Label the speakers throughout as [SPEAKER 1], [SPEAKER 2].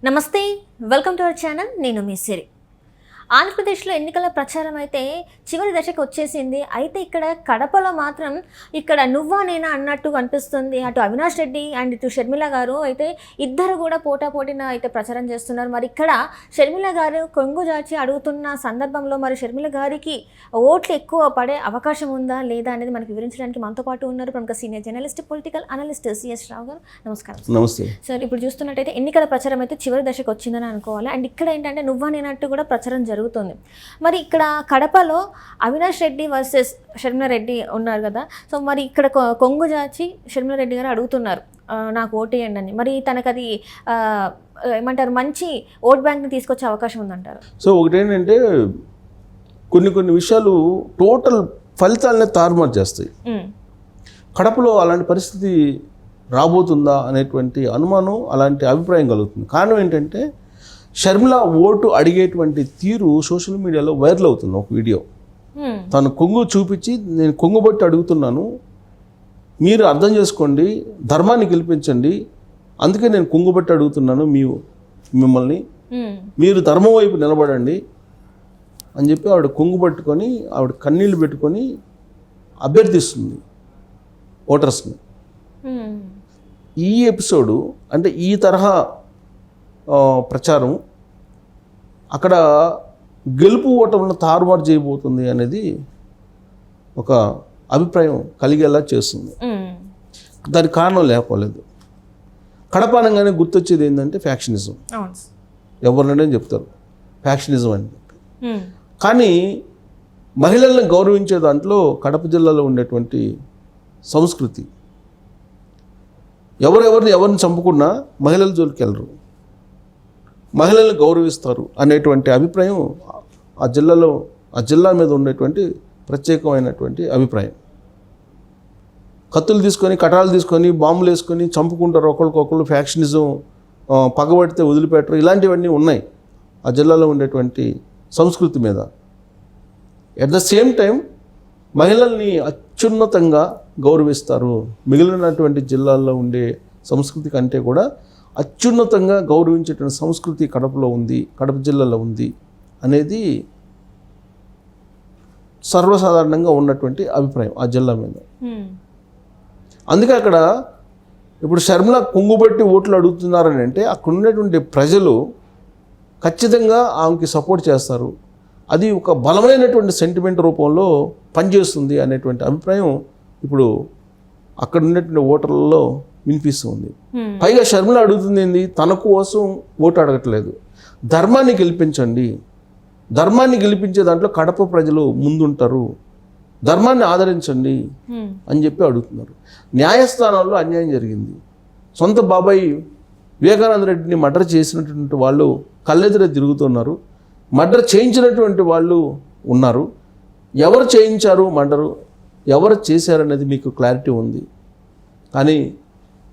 [SPEAKER 1] నమస్తే, welcome to our channel. నేను మీ సిరి. ఆంధ్రప్రదేశ్లో ఎన్నికల ప్రచారం అయితే చివరి దశకు వచ్చేసింది. అయితే ఇక్కడ కడపలో మాత్రం ఇక్కడ నువ్వా నేనా అన్నట్టు అనిపిస్తుంది. అటు అవినాష్ రెడ్డి అండ్ ఇటు షర్మిల గారు అయితే ఇద్దరు కూడా పోటాపోటీన అయితే ప్రచారం చేస్తున్నారు. మరి ఇక్కడ షర్మిల గారు కొంగు జాచి అడుగుతున్న సందర్భంలో మరి షర్మిల గారికి ఓట్లు ఎక్కువ పడే అవకాశం ఉందా లేదా అనేది మనకు వివరించడానికి మనతో పాటు ఉన్నారు ప్రముఖ senior journalist, political analyst C S Rao గారు. నమస్కారం.
[SPEAKER 2] నమస్తే
[SPEAKER 1] సార్. ఇప్పుడు చూస్తున్నట్టయితే ఎన్నికల ప్రచారం అయితే చివరి దశకు వచ్చిందని అనుకోవాలి. అండ్ ఇక్కడ ఏంటంటే నువ్వా నేనట్టు కూడా ప్రచారం జరుగుతుంది. మరి ఇక్కడ కడపలో అవినాష్ రెడ్డి వర్సెస్ షర్మిల రెడ్డి ఉన్నారు కదా. సో మరి ఇక్కడ కొంగు జాచి షర్మిల రెడ్డి గారు అడుగుతున్నారు నాకు ఓటేయండి అని. మరి తనకు అది ఏమంటారు మంచి ఓట్ బ్యాంక్ని తీసుకొచ్చే అవకాశం ఉందంటారు.
[SPEAKER 2] సో ఒకటేంటంటే కొన్ని విషయాలు టోటల్ ఫలితాలనే తారుమారు చేస్తాయి. కడపలో అలాంటి పరిస్థితి రాబోతుందా అనేటువంటి అనుమానం, అలాంటి అభిప్రాయం కలుగుతుంది. కారణం ఏంటంటే షర్మిల ఓటు అడిగేటువంటి తీరు సోషల్ మీడియాలో వైరల్ అవుతుంది. ఒక వీడియో తను కొంగు చూపించి, నేను కొంగు బట్టి అడుగుతున్నాను, మీరు అర్థం చేసుకోండి, ధర్మాన్ని గెలిపించండి, అందుకే నేను కొంగు బట్టి అడుగుతున్నాను మిమ్మల్ని, మీరు ధర్మం వైపు నిలబడండి అని చెప్పి ఆవిడ కొంగు పట్టుకొని ఆవిడ కన్నీళ్ళు పెట్టుకొని అభ్యర్థిస్తుంది ఓటర్స్ని. ఈ ఎపిసోడు అంటే ఈ తరహా ప్రచారం అక్కడ గెలుపు ఓటములను తారుమారు చేయబోతుంది అనేది ఒక అభిప్రాయం కలిగేలా చేస్తుంది. దానికి కారణం లేకపోలేదు. కడప అనగానే గుర్తొచ్చేది ఏంటంటే ఫ్యాక్షనిజం. ఎవరినైనా చెప్తారు ఫ్యాక్షనిజం అని చెప్పి. కానీ మహిళల్ని గౌరవించే దాంట్లో కడప జిల్లాలో ఉండేటువంటి సంస్కృతి, ఎవరిని చంపుకున్నా మహిళల జోలికి వెళ్ళరు, మహిళలను గౌరవిస్తారు అనేటువంటి అభిప్రాయం ఆ జిల్లా మీద ఉండేటువంటి ప్రత్యేకమైనటువంటి అభిప్రాయం. కత్తులు తీసుకొని, కటాలు తీసుకొని, బాంబులు వేసుకొని చంపుకుంటారు ఒకరికొకరు, ఫ్యాక్షనిజం, పగబడితే వదిలిపెట్టరు, ఇలాంటివన్నీ ఉన్నాయి ఆ జిల్లాలో ఉండేటువంటి సంస్కృతి మీద. ఎట్ ద సేమ్ టైం మహిళల్ని అత్యున్నతంగా గౌరవిస్తారు. మిగిలినటువంటి జిల్లాల్లో ఉండే సంస్కృతి కంటే కూడా అత్యున్నతంగా గౌరవించేటువంటి సంస్కృతి కడపలో ఉంది, కడప జిల్లాలో ఉంది అనేది సర్వసాధారణంగా ఉన్నటువంటి అభిప్రాయం ఆ జిల్లా మీద. అందుకే అక్కడ ఇప్పుడు షర్మిల కొంగుబట్టి ఓట్లు అడుగుతున్నారని అంటే అక్కడ ఉన్నటువంటి ప్రజలు ఖచ్చితంగా ఆమెకి సపోర్ట్ చేస్తారు, అది ఒక బలమైనటువంటి సెంటిమెంట్ రూపంలో పనిచేస్తుంది అనేటువంటి అభిప్రాయం ఇప్పుడు అక్కడ ఉన్నటువంటి ఓటర్లలో వినిపిస్తుంది. పైగా షర్మిల అడుగుతుంది ఏంది, తన కోసం ఓటు అడగట్లేదు, ధర్మాన్ని గెలిపించండి, ధర్మాన్ని గెలిపించే దాంట్లో కడప ప్రజలు ముందుంటారు, ధర్మాన్ని ఆదరించండి అని చెప్పి అడుగుతున్నారు. న్యాయస్థానాల్లో అన్యాయం జరిగింది. సొంత బాబాయ్ వివేకానంద రెడ్డిని మర్డర్ చేసినటువంటి వాళ్ళు కళ్ళెదురే తిరుగుతున్నారు, మర్డర్ చేయించినటువంటి వాళ్ళు ఉన్నారు. ఎవరు చేయించారు మర్డరు, ఎవరు చేశారనేది మీకు క్లారిటీ ఉంది. కానీ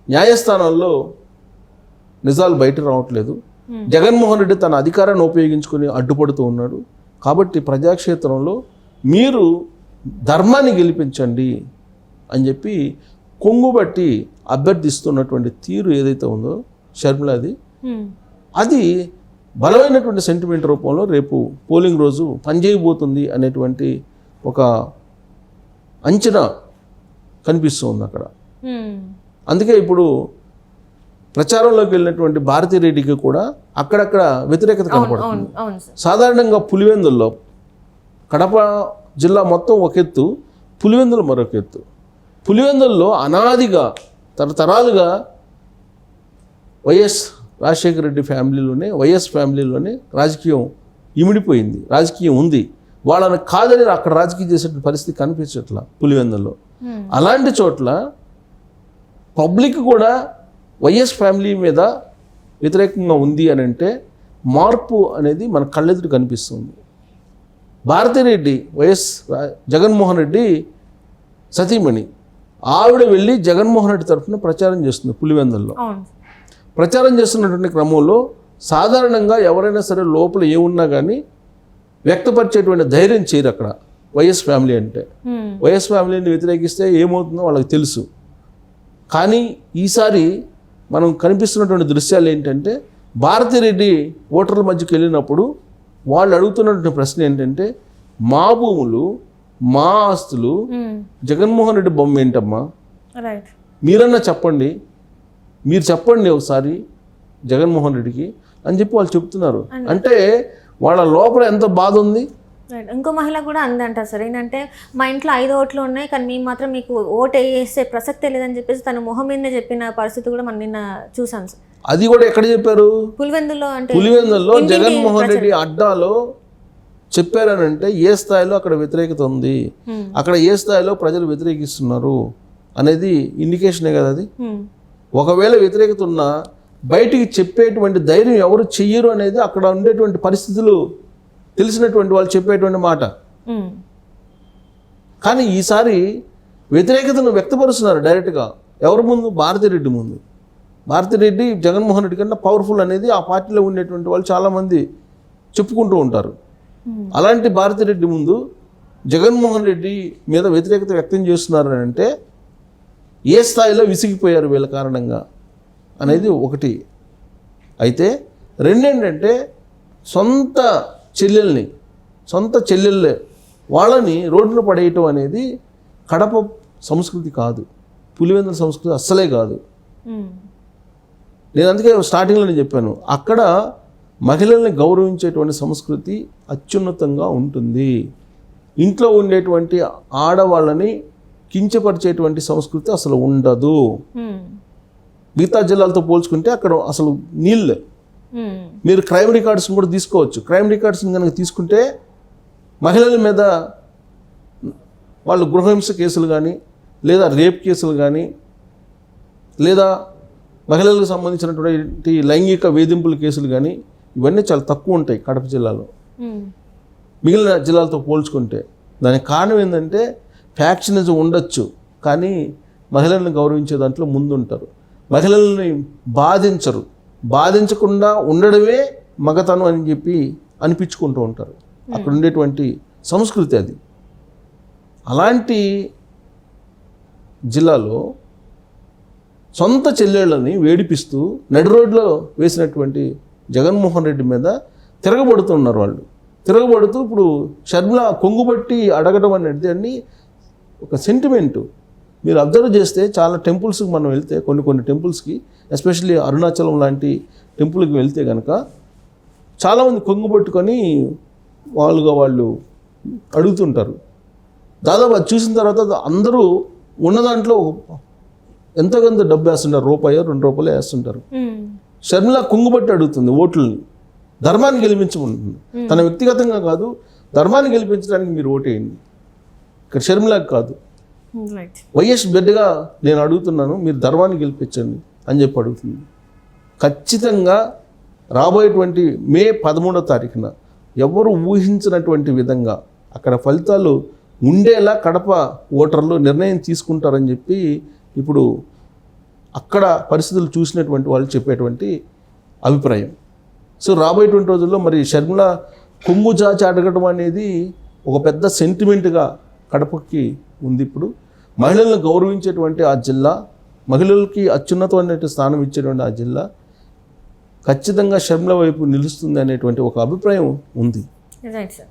[SPEAKER 2] న్యాయస్థానాల్లో నిజాలు బయట రావట్లేదు. జగన్మోహన్ రెడ్డి తన అధికారాన్ని ఉపయోగించుకొని అడ్డుపడుతూ ఉన్నాడు. కాబట్టి ప్రజాక్షేత్రంలో మీరు ధర్మాన్ని గెలిపించండి అని చెప్పి కొంగుబట్టి అభ్యర్థిస్తున్నటువంటి తీరు ఏదైతే ఉందో షర్మిలది, అది బలమైనటువంటి సెంటిమెంట్ రూపంలో రేపు పోలింగ్ రోజు పనిచేయబోతుంది అనేటువంటి ఒక అంచనా కనిపిస్తుంది అక్కడ. అందుకే ఇప్పుడు ప్రచారంలోకి వెళ్ళినటువంటి భారతీ రెడ్డికి కూడా అక్కడక్కడ వ్యతిరేకత కనపడుతుంది. సాధారణంగా పులివెందుల్లో, కడప జిల్లా మొత్తం ఒక ఎత్తు, పులివెందులు మరొక ఎత్తు. పులివెందుల్లో అనాదిగా తరతరాలుగా వైఎస్ రాజశేఖర రెడ్డి ఫ్యామిలీలోనే, వైఎస్ ఫ్యామిలీలోనే రాజకీయం ఇమిడిపోయింది, రాజకీయం ఉంది. వాళ్ళని కాదని అక్కడ రాజకీయం చేసే పరిస్థితి కనిపించట్లా పులివెందుల్లో. అలాంటి చోట్ల పబ్లిక్ కూడా వైఎస్ ఫ్యామిలీ మీద వ్యతిరేకంగా ఉంది అని అంటే మార్పు అనేది మన కళ్ళెదురు కనిపిస్తుంది. భారతిరెడ్డి వైఎస్ జగన్మోహన్ రెడ్డి సతీమణి, ఆవిడ వెళ్ళి జగన్మోహన్ రెడ్డి తరఫున ప్రచారం చేస్తుంది పులివెందుల్లో. ప్రచారం చేస్తున్నటువంటి క్రమంలో సాధారణంగా ఎవరైనా సరే లోపల ఏమున్నా కానీ వ్యక్తపరిచేటువంటి ధైర్యం చేయరు అక్కడ వైఎస్ ఫ్యామిలీ అంటే. వైఎస్ ఫ్యామిలీని వ్యతిరేకిస్తే ఏమవుతుందో వాళ్ళకి తెలుసు. కానీ ఈసారి మనం కనిపిస్తున్నటువంటి దృశ్యాలు ఏంటంటే భారతిరెడ్డి ఓటర్ల మధ్యకి వెళ్ళినప్పుడు వాళ్ళు అడుగుతున్నటువంటి ప్రశ్న ఏంటంటే, మా భూములు, మా ఆస్తులు, జగన్మోహన్ రెడ్డి బొమ్మ ఏంటమ్మా,
[SPEAKER 1] రైట్,
[SPEAKER 2] మీరన్నా చెప్పండి, మీరు చెప్పండి ఒకసారి జగన్మోహన్ రెడ్డికి అని చెప్పి వాళ్ళు చెప్తున్నారు. అంటే వాళ్ళ లోపల ఎంత బాధ ఉంది.
[SPEAKER 1] రైట్. ఇంకో మహిళ కూడా అందంటారు సార్, ఏంటంటే మా ఇంట్లో 5 ఓట్లు ఉన్నాయి కానీ మేము మాత్రం మీకు ఓటు వేసే ప్రసక్తే లేదని చెప్పేసి తన మొహం మీదనే చెప్పిన పరిస్థితి కూడా మనం నిన్న చూసాం సార్.
[SPEAKER 2] అది కూడా ఎక్కడ చెప్పారు?
[SPEAKER 1] పులివెందులో. అంటే
[SPEAKER 2] పులివెందుల్లో జగన్మోహన్ రెడ్డి అడ్డాలో చెప్పారనంటే ఏ స్థాయిలో అక్కడ వ్యతిరేకత ఉంది, అక్కడ ఏ స్థాయిలో ప్రజలు వ్యతిరేకిస్తున్నారు అనేది ఇండికేషనే కదా అది. ఒకవేళ వ్యతిరేకత ఉన్నా బయటికి చెప్పేటువంటి ధైర్యం ఎవరు చెయ్యరు అనేది అక్కడ ఉండేటువంటి పరిస్థితులు తెలిసినటువంటి వాళ్ళు చెప్పేటువంటి మాట. కానీ ఈసారి వ్యతిరేకతను వ్యక్తపరుస్తున్నారు డైరెక్ట్గా. ఎవరి ముందు? భారతిరెడ్డి ముందు. భారతిరెడ్డి జగన్మోహన్ రెడ్డి కన్నా పవర్ఫుల్ అనేది ఆ పార్టీలో ఉండేటువంటి వాళ్ళు చాలామంది చెప్పుకుంటూ ఉంటారు. అలాంటి భారతిరెడ్డి ముందు జగన్మోహన్ రెడ్డి మీద వ్యతిరేకత వ్యక్తం చేస్తున్నారు అంటే ఏ స్థాయిలో విసిగిపోయారు వీళ్ళ కారణంగా అనేది ఒకటి. అయితే రెండేంటంటే, సొంత చెల్లెళ్ళే వాళ్ళని రోడ్డున పడేయటం అనేది కడప సంస్కృతి కాదు, పులివెందుల సంస్కృతి అస్సలే కాదు. నేను అందుకే స్టార్టింగ్లో చెప్పాను, అక్కడ మహిళల్ని గౌరవించేటువంటి సంస్కృతి అత్యున్నతంగా ఉంటుంది. ఇంట్లో ఉండేటువంటి ఆడవాళ్ళని కించపరిచేటువంటి సంస్కృతి అసలు ఉండదు. మిగతా జిల్లాలతో పోల్చుకుంటే అక్కడ అసలు నీళ్ళే. మీరు క్రైమ్ రికార్డ్స్ని కూడా తీసుకోవచ్చు. క్రైమ్ రికార్డ్స్ని కనుక తీసుకుంటే మహిళల మీద వాళ్ళు గృహహింస కేసులు కానీ, లేదా రేప్ కేసులు కానీ, లేదా మహిళలకు సంబంధించినటువంటి లైంగిక వేధింపుల కేసులు కానీ, ఇవన్నీ చాలా తక్కువ ఉంటాయి కడప జిల్లాలో మిగిలిన జిల్లాలతో పోల్చుకుంటే. దానికి కారణం ఏంటంటే, ఫ్యాక్షనిజం ఉండొచ్చు కానీ మహిళలను గౌరవించే దాంట్లో ముందుంటారు. మహిళల్ని బాధించకుండా ఉండడమే మగతనం అని చెప్పి అనిపించుకుంటూ ఉంటారు. అక్కడ ఉండేటువంటి సంస్కృతి అది. అలాంటి జిల్లాలో సొంత చెల్లెళ్ళని వేడిపిస్తూ నడి రోడ్లో వేసినటువంటి జగన్మోహన్ రెడ్డి మీద తిరగబడుతున్నారు వాళ్ళు. తిరగబడుతూ ఇప్పుడు షర్మిల కొంగుబట్టి అడగడం అనేది అన్ని ఒక సెంటిమెంటు. మీరు అబ్జర్వ్ చేస్తే చాలా టెంపుల్స్కి మనం వెళ్తే, కొన్ని టెంపుల్స్కి, ఎస్పెషల్లీ అరుణాచలం లాంటి టెంపుల్కి వెళ్తే కనుక చాలామంది కొంగు పట్టుకొని వాళ్ళు అడుగుతుంటారు. దాదాపు అది చూసిన తర్వాత అందరూ ఉన్న దాంట్లో ఎంతో కొంత డబ్బు వేస్తుంటారు, ₹1-2 వేస్తుంటారు. షర్మిల కొంగుబట్టి అడుగుతుంది ఓట్లని, ధర్మాన్ని గెలిపించమంటుంది. తన వ్యక్తిగతంగా కాదు, ధర్మాన్ని గెలిపించడానికి మీరు ఓటేయండి. ఇక్కడ షర్మిలకు కాదు, వైఎస్ బిడ్డగా నేను అడుగుతున్నాను, మీరు ధర్మాన్ని గెలిపించండి అని చెప్పి అడుగుతుంది. ఖచ్చితంగా రాబోయేటువంటి మే 13వ తారీఖున ఎవరు ఊహించినటువంటి విధంగా అక్కడ ఫలితాలు ఉండేలా కడప ఓటర్లు నిర్ణయం తీసుకుంటారని చెప్పి ఇప్పుడు అక్కడ పరిస్థితులు చూసినటువంటి వాళ్ళు చెప్పేటువంటి అభిప్రాయం. సో రాబోయేటువంటి రోజుల్లో మరి షర్మిల కొంగు చాచి అడగడం అనేది ఒక పెద్ద సెంటిమెంట్గా కడపకి ఉంది. ఇప్పుడు మహిళలను గౌరవించేటువంటి ఆ జిల్లా, మహిళలకి అత్యున్నతమైన స్థానం ఇచ్చేటువంటి ఆ జిల్లా ఖచ్చితంగా షర్మిల వైపు నిలుస్తుంది అనేటువంటి ఒక అభిప్రాయం ఉంది.
[SPEAKER 1] Right sir.